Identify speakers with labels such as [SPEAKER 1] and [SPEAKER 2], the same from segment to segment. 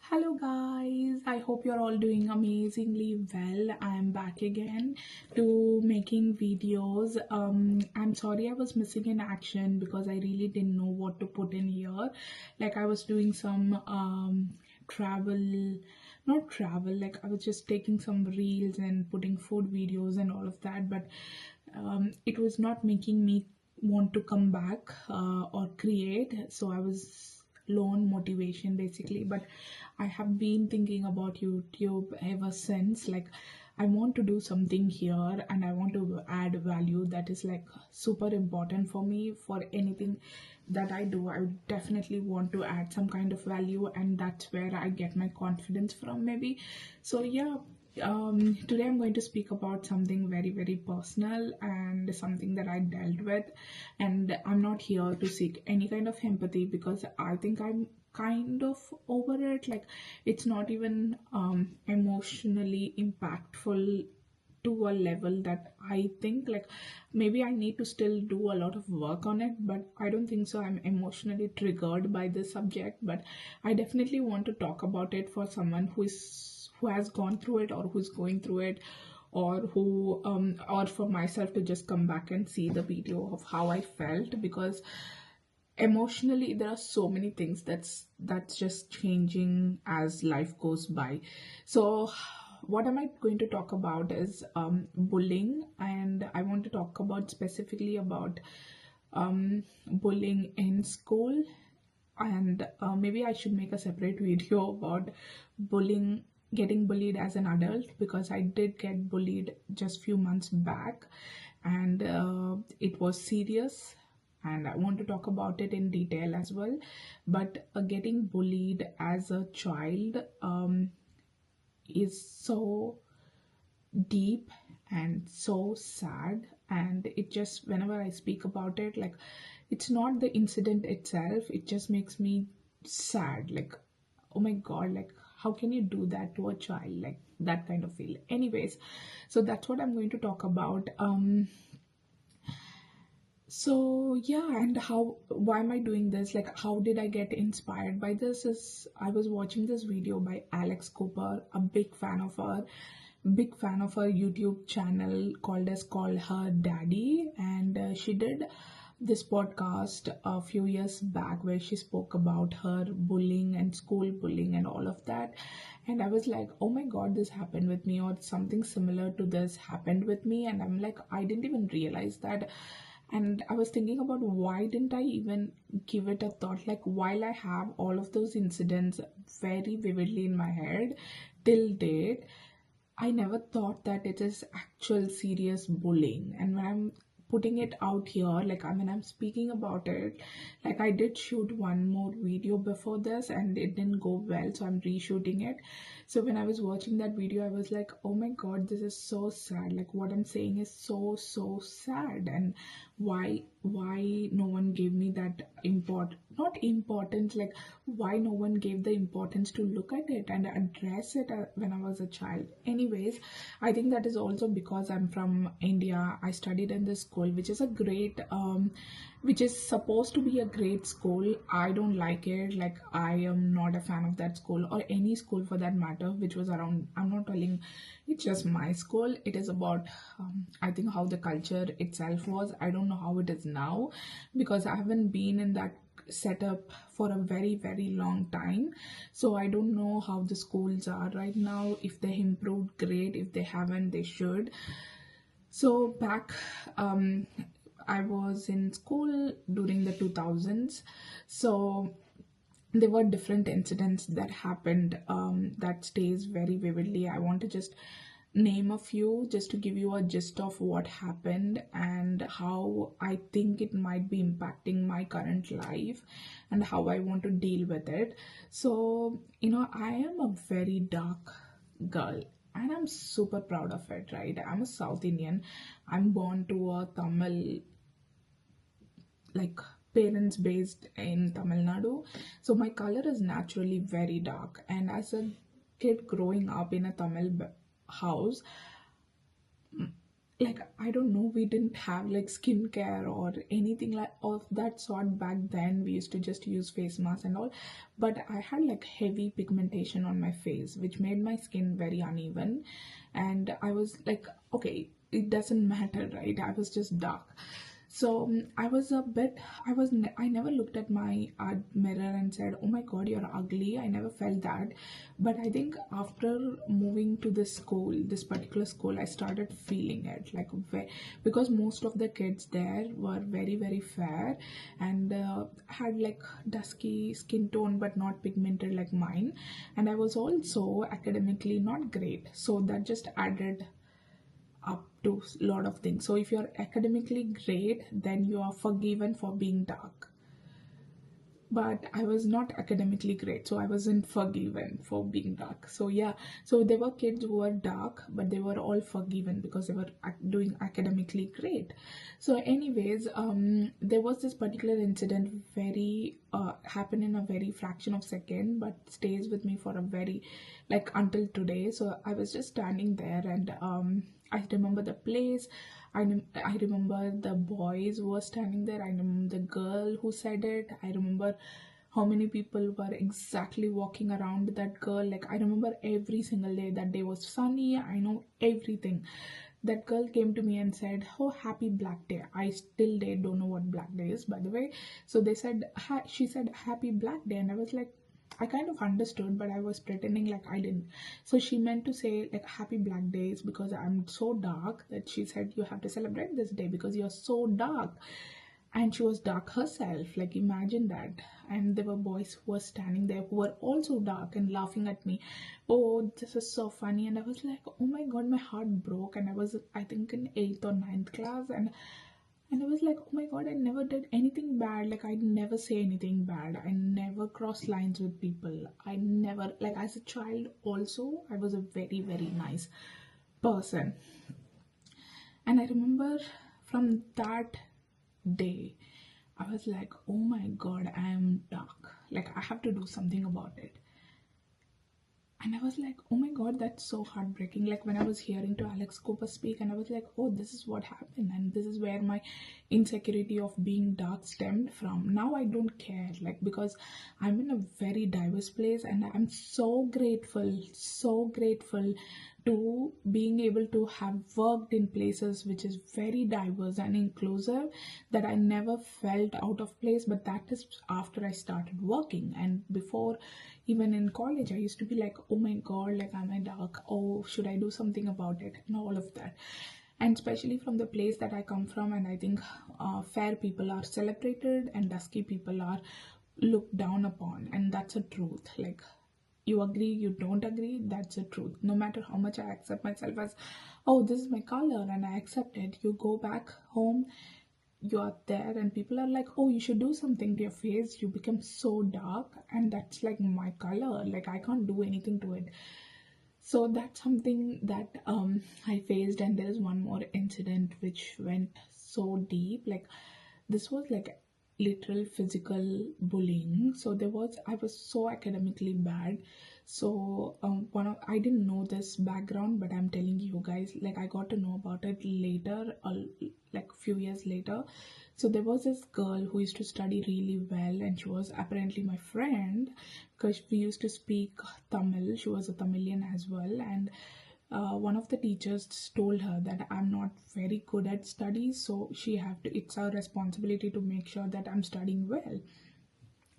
[SPEAKER 1] Hello guys, I hope you're all doing amazingly well. I'm back again to making videos. I'm sorry I was missing in action because I really didn't know what to put in here. Like I was doing some travel, not travel, like I was just taking some reels and putting food videos and all of that, but it was not making me want to come back or create. So I was low on motivation basically, but I have been thinking about YouTube ever since. Like I want to do something here and I want to add value that is like super important for me. For anything that I do, I would definitely want to add some kind of value, and that's where I get my confidence from maybe. So yeah, today I'm going to speak about something very, very personal and something that I dealt with. And I'm not here to seek any kind of empathy because I think I'm kind of over it. Like, it's not even emotionally impactful to a level that I think like maybe I need to still do a lot of work on it, but I don't think so. I'm emotionally triggered by this subject, but I definitely want to talk about it for someone who has gone through it or who's going through it, or who or for myself to just come back and see the video of how I felt, because emotionally there are so many things that's just changing as life goes by. So what am I going to talk about is bullying, and I want to talk about specifically about bullying in school. And maybe I should make a separate video about bullying, getting bullied as an adult, because I did get bullied just few months back, and it was serious, and I want to talk about it in detail as well. But getting bullied as a child is so deep and so sad, and it just, whenever I speak about it, like, it's not the incident itself, it just makes me sad. Like, oh my god, like, how can you do that to a child? Like, that kind of feel. Anyways, so that's what I'm going to talk about. So yeah, and how, why am I doing this? Like, how did I get inspired by this? Is I was watching this video by Alex Cooper, a big fan of her YouTube channel called as Call Her Daddy, and she did this podcast a few years back where she spoke about her bullying and school bullying and all of that. And I was like, oh my god, this happened with me, or something similar to this happened with me. And I'm like, I didn't even realize that. And I was thinking about why didn't I even give it a thought? Like, while I have all of those incidents very vividly in my head till date, I never thought that it is actual serious bullying. And when I'm putting it out here, like, I mean, I'm speaking about it, like, I did shoot one more video before this and it didn't go well, so I'm reshooting it. So when I was watching that video, I was like, oh my god, this is so sad. Like, what I'm saying is so sad. And why no one gave me that not importance, like, why no one gave the importance to look at it and address it when I was a child. Anyways, I think that is also because I'm from India. I studied in this school, which is a great which is supposed to be a great school. I don't like it. Like, I am not a fan of that school, or any school for that matter, which was around. I'm not telling it's just my school. It is about I think how the culture itself was. I don't know how it is now, because I haven't been in that setup for a very, very long time. So I don't know how the schools are right now. If they improved, great. If they haven't, they should. So back, um, I was in school during the 2000s. So there were different incidents that happened that stays very vividly. I want to just name a few just to give you a gist of what happened and how I think it might be impacting my current life and how I want to deal with it. So, I am a very dark girl, and I'm super proud of it, right? I'm a South Indian. I'm born to a Tamil, like, parents based in Tamil Nadu. So my color is naturally very dark. And as a kid growing up in a Tamil house, like I don't know, we didn't have like skincare or anything like of that sort back then. We used to just use face masks and all, but I had like heavy pigmentation on my face which made my skin very uneven. And I was like, okay, it doesn't matter, right? I was just dark. So I was a bit, I never looked at my mirror and said, oh my god, you're ugly. I never felt that. But I think after moving to this school, this particular school, I started feeling it, like because most of the kids there were very very fair, and had like dusky skin tone but not pigmented like mine. And I was also academically not great, so that just added up to a lot of things. So if you're academically great, then you are forgiven for being dark. But I was not academically great, so I wasn't forgiven for being dark. So yeah, so there were kids who were dark, but they were all forgiven because they were doing academically great. So anyways, there was this particular incident, very happened in a very fraction of second, but stays with me for a very, like, until today. So I was just standing there, and I remember the place. I remember the boys who were standing there. I remember the girl who said it. I remember how many people were exactly walking around that girl. Like, I remember every single day. That day was sunny. I know everything. That girl came to me and said, oh, happy Black Day. I still don't know what Black Day is, by the way. So they said, she said, happy Black Day. And I was like, I kind of understood, but I was pretending like I didn't. So she meant to say like happy Black Days because I'm so dark, that she said you have to celebrate this day because you're so dark. And she was dark herself. Like, imagine that. And there were boys who were standing there who were also dark and laughing at me. Oh, this is so funny. And I was like, oh my god, my heart broke. And I was, I think, in 8th or 9th class. And I was like, oh my god, I never did anything bad. Like, I never say anything bad. I never cross lines with people. I never, like, as a child, also, I was a very, very nice person. And I remember from that day, I was like, oh my god, I am dark. Like, I have to do something about it. And I was like, oh my god, that's so heartbreaking. Like, when I was hearing to Alex Cooper speak, and I was like, oh, this is what happened, and this is where my insecurity of being dark stemmed from. Now I don't care, like, because I'm in a very diverse place, and I'm so grateful to being able to have worked in places which is very diverse and inclusive, that I never felt out of place. But that is after I started working. And before, even in college, I used to be like, oh my god, like, am I dark? Oh, should I do something about it? And all of that. And especially from the place that I come from, and I think fair people are celebrated and dusky people are looked down upon, and that's a truth. Like, you agree, you don't agree, that's the truth. No matter how much I accept myself as, oh, this is my color, and I accept it, you go back home, you are there, and people are like, oh, you should do something to your face, you become so dark, and that's like my color, like, I can't do anything to it. So that's something that I faced. And there is one more incident which went so deep. Like, this was like literal physical bullying. So there was, I was so academically bad. So I didn't know this background, but I'm telling you guys, like, I got to know about it later, like few years later. So there was this girl who used to study really well, and she was apparently my friend because we used to speak Tamil. She was a Tamilian as well, and one of the teachers told her that I'm not very good at studies, so she have to. It's our responsibility to make sure that I'm studying well.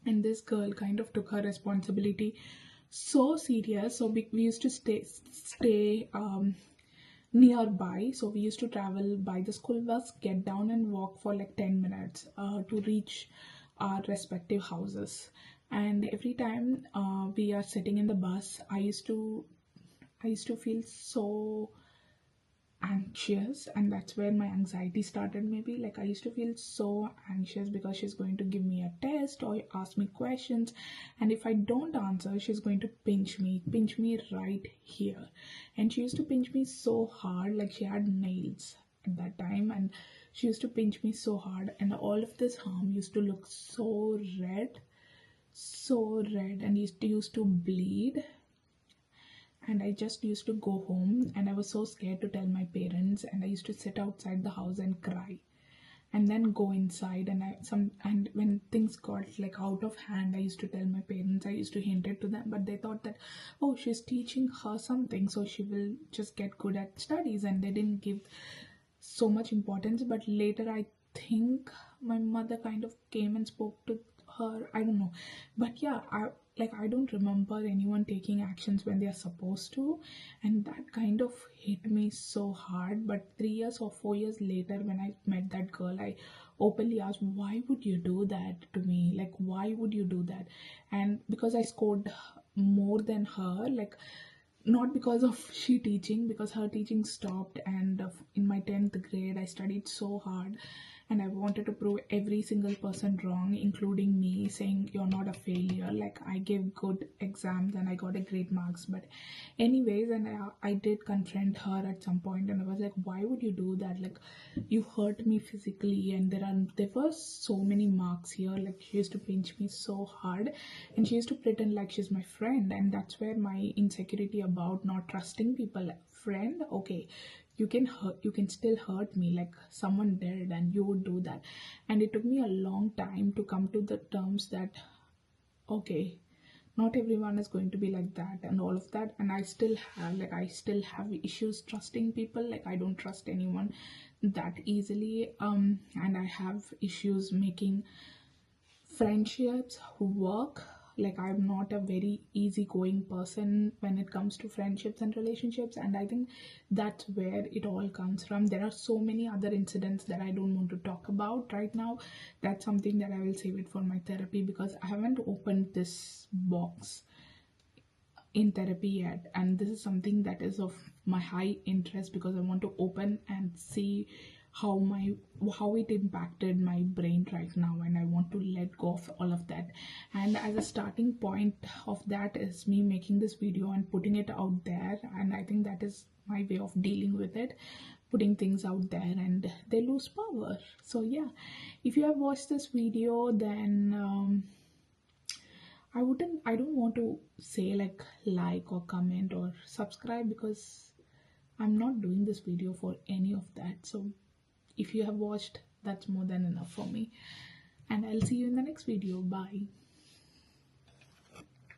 [SPEAKER 1] And this girl kind of took her responsibility so serious. So we used to stay nearby. So we used to travel by the school bus, get down and walk for like 10 minutes to reach our respective houses. And every time we are sitting in the bus, I used to feel so anxious, and that's where my anxiety started. Maybe, like, I used to feel so anxious because she's going to give me a test or ask me questions, and if I don't answer, she's going to pinch me right here. And she used to pinch me so hard, like she had nails at that time, and she used to pinch me so hard, and all of this harm used to look so red, and used to bleed. and I just used to go home, and I was so scared to tell my parents, and I used to sit outside the house and cry, and then go inside. And when things got like out of hand, I used to tell my parents, I used to hint it to them, but they thought that, oh, she's teaching her something, so she will just get good at studies, and they didn't give so much importance. But later I think my mother kind of came and spoke to her, I don't know. But yeah, I don't remember anyone taking actions when they are supposed to, and that kind of hit me so hard. But 3 years or 4 years later, when I met that girl, I openly asked, why would you do that to me? Like, why would you do that? And because I scored more than her, like, not because of she teaching, because her teaching stopped. And in my 10th grade I studied so hard, and I wanted to prove every single person wrong, including me, saying you're not a failure. Like, I gave good exams and I got a great marks. But anyways, and I did confront her at some point, and I was like, why would you do that? Like, you hurt me physically, and there were so many marks here. Like, she used to pinch me so hard, and she used to pretend like she's my friend. And that's where my insecurity about not trusting people, like, friend, okay, you can still hurt me, like someone did, and you would do that. And it took me a long time to come to the terms that, okay, not everyone is going to be like that, and all of that. And I still have issues trusting people. Like, I don't trust anyone that easily. And I have issues making friendships work. Like, I'm not a very easygoing person when it comes to friendships and relationships, and I think that's where it all comes from. There are so many other incidents that I don't want to talk about right now. That's something that I will save it for my therapy, because I haven't opened this box in therapy yet, and this is something that is of my high interest, because I want to open and see how it impacted my brain right now, and I want to let go of all of that. And as a starting point of that is me making this video and putting it out there, and I think that is my way of dealing with it, putting things out there, and they lose power. So yeah, if you have watched this video, then I don't want to say like or comment or subscribe, because I'm not doing this video for any of that. So if you have watched, that's more than enough for me. And I'll see you in the next video. Bye.